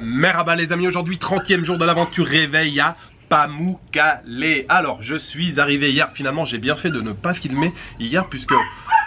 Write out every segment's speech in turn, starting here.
Merhaba les amis, aujourd'hui 30e jour de l'aventure réveil à Pamukkale. Alors je suis arrivé hier, finalement j'ai bien fait de ne pas filmer hier puisque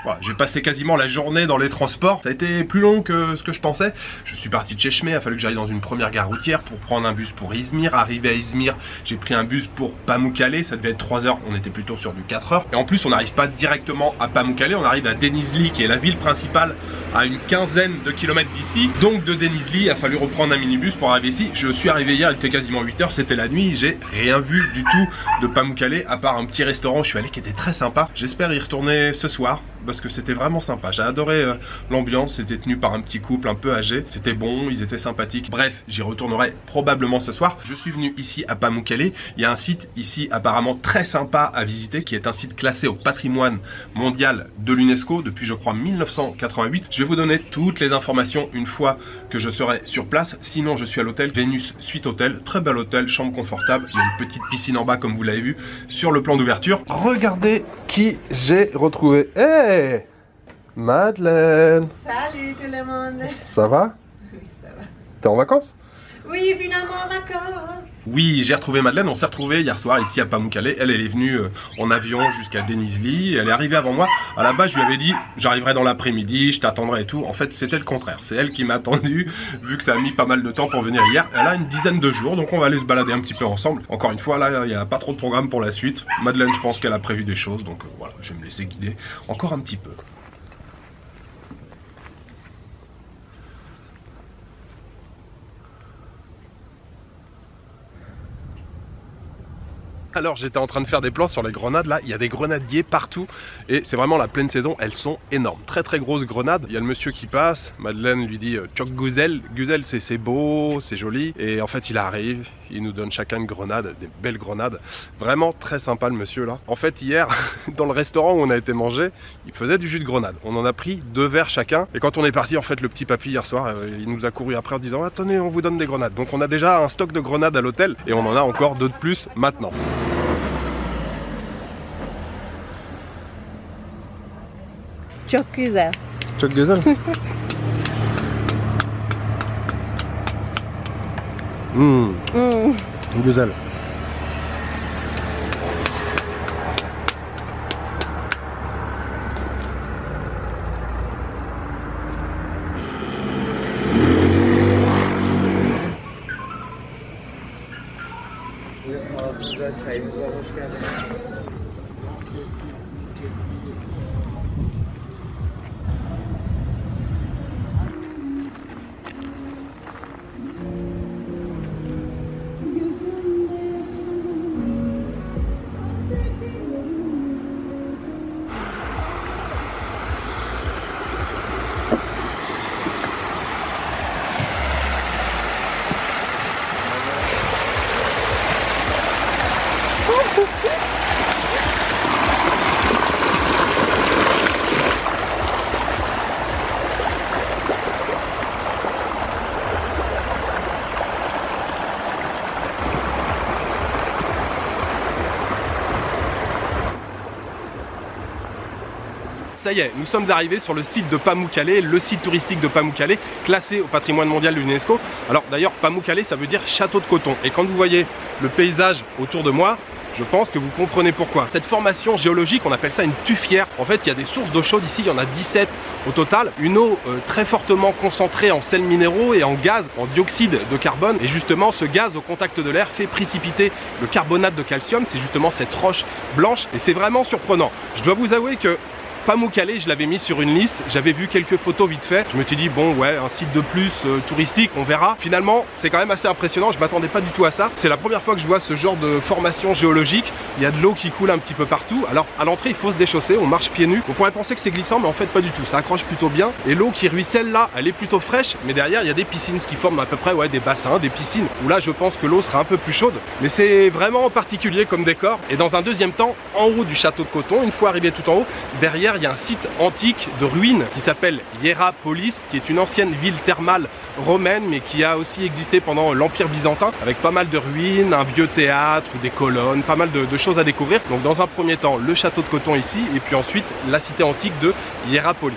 voilà, j'ai passé quasiment la journée dans les transports. Ça a été plus long que ce que je pensais. Je suis parti de Çeşme, il a fallu que j'aille dans une première gare routière pour prendre un bus pour Izmir. Arrivé à Izmir, j'ai pris un bus pour Pamukkale, ça devait être 3 heures, on était plutôt sur du 4 heures. Et en plus on n'arrive pas directement à Pamukkale, on arrive à Denizli qui est la ville principale à une quinzaine de kilomètres d'ici. Donc de Denizli, il a fallu reprendre un minibus pour arriver ici. Je suis arrivé hier, il était quasiment 8 heures, c'était la nuit, j'ai rien vu du tout de Pamukkale à part un petit restaurant où je suis allé qui était très sympa. J'espère y retourner ce soir parce que c'était vraiment sympa. J'ai adoré l'ambiance, c'était tenu par un petit couple un peu âgé. C'était bon, ils étaient sympathiques. Bref, j'y retournerai probablement ce soir. Je suis venu ici à Pamukkale. Il y a un site ici apparemment très sympa à visiter qui est un site classé au patrimoine mondial de l'UNESCO depuis je crois 1988. Je vais vous donner toutes les informations une fois que je serai sur place. Sinon, je suis à l'hôtel Venus Suite Hotel. Très bel hôtel, chambre confortable. Il y a une petite piscine en bas comme vous l'avez vu sur le plan d'ouverture. Regardez qui j'ai retrouvé. Hey, Madeleine! Salut tout le monde! Ça va? Oui, ça va. T'es en vacances? Oui, finalement en vacances! Oui, j'ai retrouvé Madeleine, on s'est retrouvé hier soir ici à Pamukkale. Elle est venue en avion jusqu'à Denizli, elle est arrivée avant moi. À la base, je lui avais dit, j'arriverai dans l'après-midi, je t'attendrai et tout. En fait, c'était le contraire, c'est elle qui m'a attendu, vu que ça a mis pas mal de temps pour venir hier. Elle a une dizaine de jours, donc on va aller se balader un petit peu ensemble. Encore une fois, là, il n'y a pas trop de programme pour la suite. Madeleine, je pense qu'elle a prévu des choses, donc voilà, je vais me laisser guider encore un petit peu. Alors j'étais en train de faire des plans sur les grenades, là il y a des grenadiers partout et c'est vraiment la pleine saison, elles sont énormes, très très grosses grenades. Il y a le monsieur qui passe, Madeleine lui dit Çok güzel, güzel c'est beau, c'est joli, et en fait il arrive, il nous donne chacun une grenade, des belles grenades, vraiment très sympa le monsieur là. En fait hier dans le restaurant où on a été manger, il faisait du jus de grenade, on en a pris 2 verres chacun et quand on est parti en fait le petit papy hier soir, il nous a couru après en disant attendez on vous donne des grenades, donc on a déjà un stock de grenades à l'hôtel et on en a encore 2 de plus maintenant. Çok güzel. Çok güzel. Güzel. Ağzınıza çayınıza hoş geldiniz. Ça y est, nous sommes arrivés sur le site de Pamukkale, le site touristique de Pamukkale, classé au patrimoine mondial de l'UNESCO. Alors d'ailleurs, Pamukkale, ça veut dire château de coton. Et quand vous voyez le paysage autour de moi, je pense que vous comprenez pourquoi. Cette formation géologique, on appelle ça une tuffière. En fait, il y a des sources d'eau chaude ici, il y en a 17 au total. Une eau très fortement concentrée en sels minéraux et en gaz, en dioxyde de carbone. Et justement, ce gaz au contact de l'air fait précipiter le carbonate de calcium. C'est justement cette roche blanche et c'est vraiment surprenant. Je dois vous avouer que Pamukkale, je l'avais mis sur une liste, j'avais vu quelques photos vite fait, je me suis dit bon ouais, un site de plus touristique, on verra. Finalement, c'est quand même assez impressionnant, je m'attendais pas du tout à ça. C'est la première fois que je vois ce genre de formation géologique, il y a de l'eau qui coule un petit peu partout. Alors à l'entrée, il faut se déchausser, on marche pieds nus. On pourrait penser que c'est glissant, mais en fait pas du tout, ça accroche plutôt bien. Et l'eau qui ruisselle là, elle est plutôt fraîche, mais derrière il y a des piscines, ce qui forme à peu près ouais, des bassins, des piscines, où là je pense que l'eau sera un peu plus chaude. Mais c'est vraiment particulier comme décor. Et dans un deuxième temps, en haut du château de coton, une fois arrivé tout en haut, derrière derrière, il y a un site antique de ruines qui s'appelle Hierapolis, qui est une ancienne ville thermale romaine, mais qui a aussi existé pendant l'Empire byzantin, avec pas mal de ruines, un vieux théâtre, des colonnes, pas mal de choses à découvrir. Donc dans un premier temps, le château de Coton ici, et puis ensuite la cité antique de Hierapolis.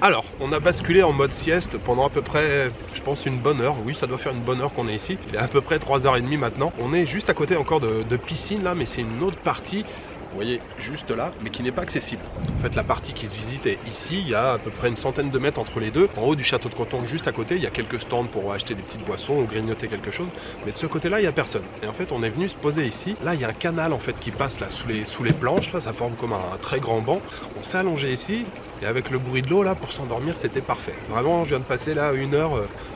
Alors, on a basculé en mode sieste pendant à peu près, je pense, une bonne heure. Oui, ça doit faire une bonne heure qu'on est ici. Il est à peu près 3h30 maintenant. On est juste à côté encore de piscine là, mais c'est une autre partie. Vous voyez, juste là, mais qui n'est pas accessible. En fait, la partie qui se visite est ici. Il y a à peu près une centaine de mètres entre les deux. En haut du château de Coton, juste à côté, il y a quelques stands pour acheter des petites boissons ou grignoter quelque chose. Mais de ce côté-là, il n'y a personne. Et en fait, on est venu se poser ici. Là, il y a un canal en fait qui passe là sous les planches. Là, ça forme comme un très grand banc. On s'est allongé ici. Et avec le bruit de l'eau là, pour s'endormir, c'était parfait. Vraiment, je viens de passer là une heure.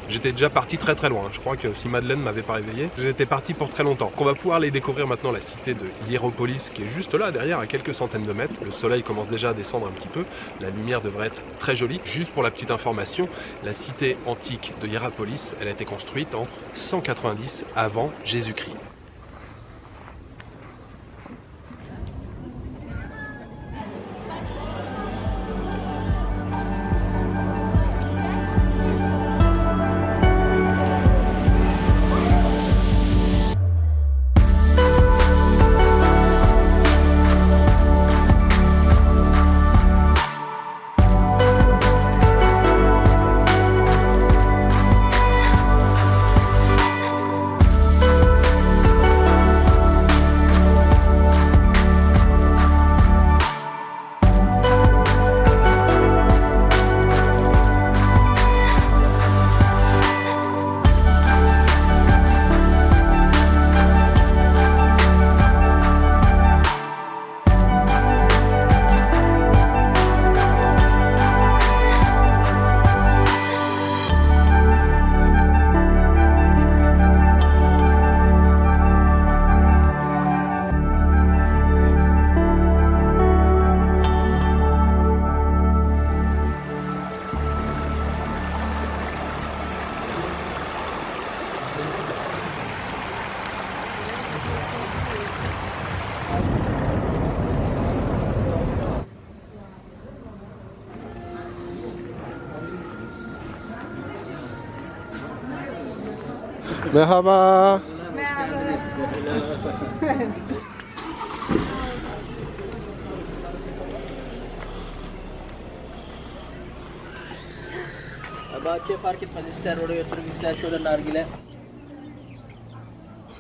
J'étais déjà parti très très loin. Je crois que si Madeleine m'avait pas réveillé, j'étais parti pour très longtemps. On va pouvoir aller découvrir maintenant la cité de Hierapolis, qui est juste là derrière, à quelques centaines de mètres. Le soleil commence déjà à descendre un petit peu. La lumière devrait être très jolie. Juste pour la petite information, la cité antique de Hierapolis, elle a été construite en 190 avant Jésus-Christ. Merhaba. Bahçeye fark etmez. İster oraya oturup ister şurada nargile.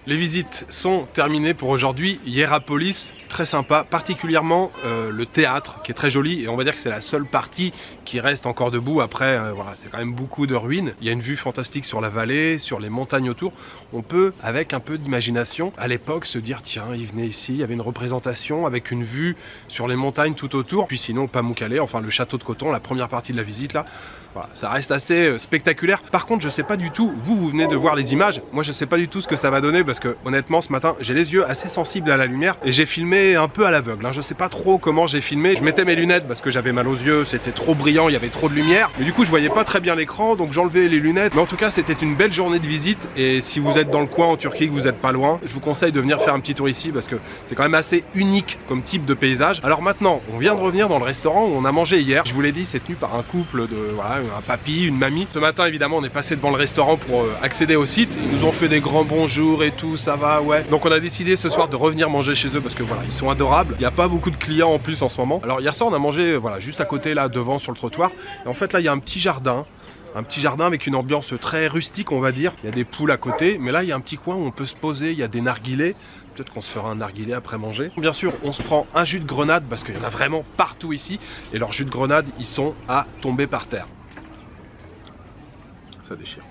Les visites sont terminées pour aujourd'hui. Hierapolis, très sympa, particulièrement le théâtre qui est très joli et on va dire que c'est la seule partie qui reste encore debout. Après voilà, c'est quand même beaucoup de ruines. Il y a une vue fantastique sur la vallée, sur les montagnes autour. On peut avec un peu d'imagination à l'époque se dire tiens, il venait ici, il y avait une représentation avec une vue sur les montagnes tout autour. Puis sinon Pamukkale, enfin le château de coton, la première partie de la visite là. Voilà, ça reste assez spectaculaire. Par contre, je sais pas du tout, vous venez de voir les images, moi je sais pas du tout ce que ça va donner parce que honnêtement ce matin j'ai les yeux assez sensibles à la lumière et j'ai filmé un peu à l'aveugle. Je sais pas trop comment j'ai filmé, je mettais mes lunettes parce que j'avais mal aux yeux, c'était trop brillant, il y avait trop de lumière. Mais du coup je voyais pas très bien l'écran donc j'enlevais les lunettes. Mais en tout cas c'était une belle journée de visite et si vous êtes dans le coin en Turquie, que vous êtes pas loin, je vous conseille de venir faire un petit tour ici parce que c'est quand même assez unique comme type de paysage. Alors maintenant, on vient de revenir dans le restaurant où on a mangé hier. Je vous l'ai dit, c'est tenu par un couple de, voilà, un papy, une mamie. Ce matin évidemment on est passé devant le restaurant pour accéder au site. Ils nous ont fait des grands bonjours et tout, ça va, ouais. Donc on a décidé ce soir de revenir manger chez eux parce que voilà, ils sont adorables. Il n'y a pas beaucoup de clients en plus en ce moment. Alors hier soir on a mangé voilà, juste à côté là devant sur le trottoir. Et en fait là il y a un petit jardin. Un petit jardin avec une ambiance très rustique on va dire. Il y a des poules à côté, mais là il y a un petit coin où on peut se poser, il y a des narguilés. Peut-être qu'on se fera un narguilé après manger. Bien sûr, on se prend un jus de grenade parce qu'il y en a vraiment partout ici. Et leurs jus de grenade, ils sont à tomber par terre. Ça déchire.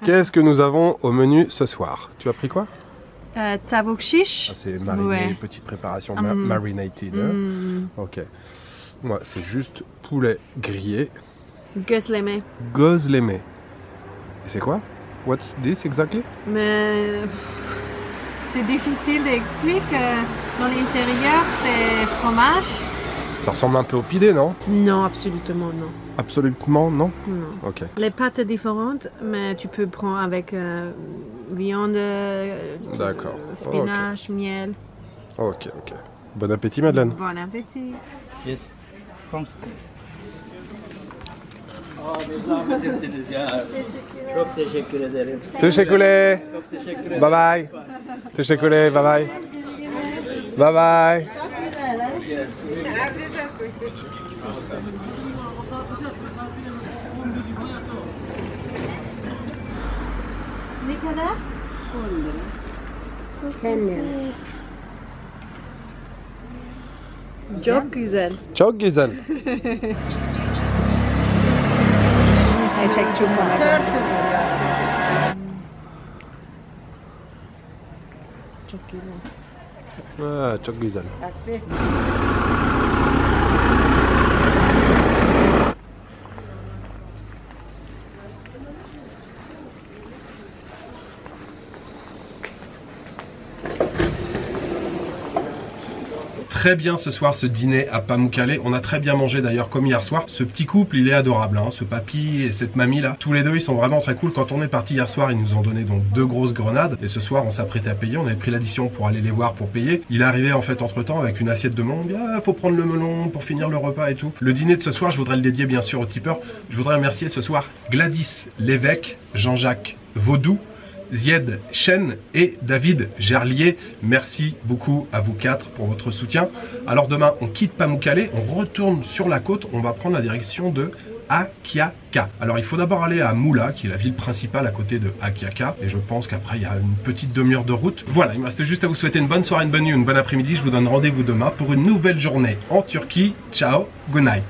Qu'est-ce que nous avons au menu ce soir? Tu as pris quoi? Tavuk shish. Ah, c'est mariné, Ouais. petite préparation marinated. Hein? Ok. Moi, c'est juste poulet grillé. Gözleme. Gözleme. Et c'est quoi? What's this exactly? Mais c'est difficile d'expliquer. Dans l'intérieur, c'est fromage. Ça ressemble un peu au pidé, non? Non, absolument non. Absolument non? Non. Ok. Les pâtes sont différentes, mais tu peux prendre avec viande, D'accord. spinach, miel. Ok, ok. Bon appétit, Madeleine. Bon appétit. Yes. Zahmet ettiniz ya. Çok teşekkür ederim. Teşekkürler. Çok teşekkür ederim. Bye bye. Teşekkürler. Bye bye. Bye bye. Ne kadar? 10 lira. Sen lira. Çok güzel. Çok güzel. I check two for Çok güzel. Ah, çok güzel. Très bien ce soir ce dîner à Pamukkale. On a très bien mangé d'ailleurs comme hier soir. Ce petit couple il est adorable, hein, ce papy et cette mamie là. Tous les deux ils sont vraiment très cool. Quand on est parti hier soir ils nous ont donné donc 2 grosses grenades. Et ce soir on s'apprêtait à payer. On avait pris l'addition pour aller les voir pour payer. Il est arrivé en fait entre temps avec une assiette de melon. Ah, faut prendre le melon pour finir le repas et tout. Le dîner de ce soir je voudrais le dédier bien sûr aux tipeurs. Je voudrais remercier ce soir Gladys Lévesque, Jean-Jacques Vaudou, Zied Chen et David Gerlier. Merci beaucoup à vous 4 pour votre soutien. Alors demain, on quitte Pamukkale, on retourne sur la côte, on va prendre la direction de Akyaka. Alors il faut d'abord aller à Moula, qui est la ville principale à côté de Akyaka. Et je pense qu'après, il y a une petite demi-heure de route. Voilà, il me reste juste à vous souhaiter une bonne soirée, une bonne nuit, une bonne après-midi. Je vous donne rendez-vous demain pour une nouvelle journée en Turquie. Ciao, good night.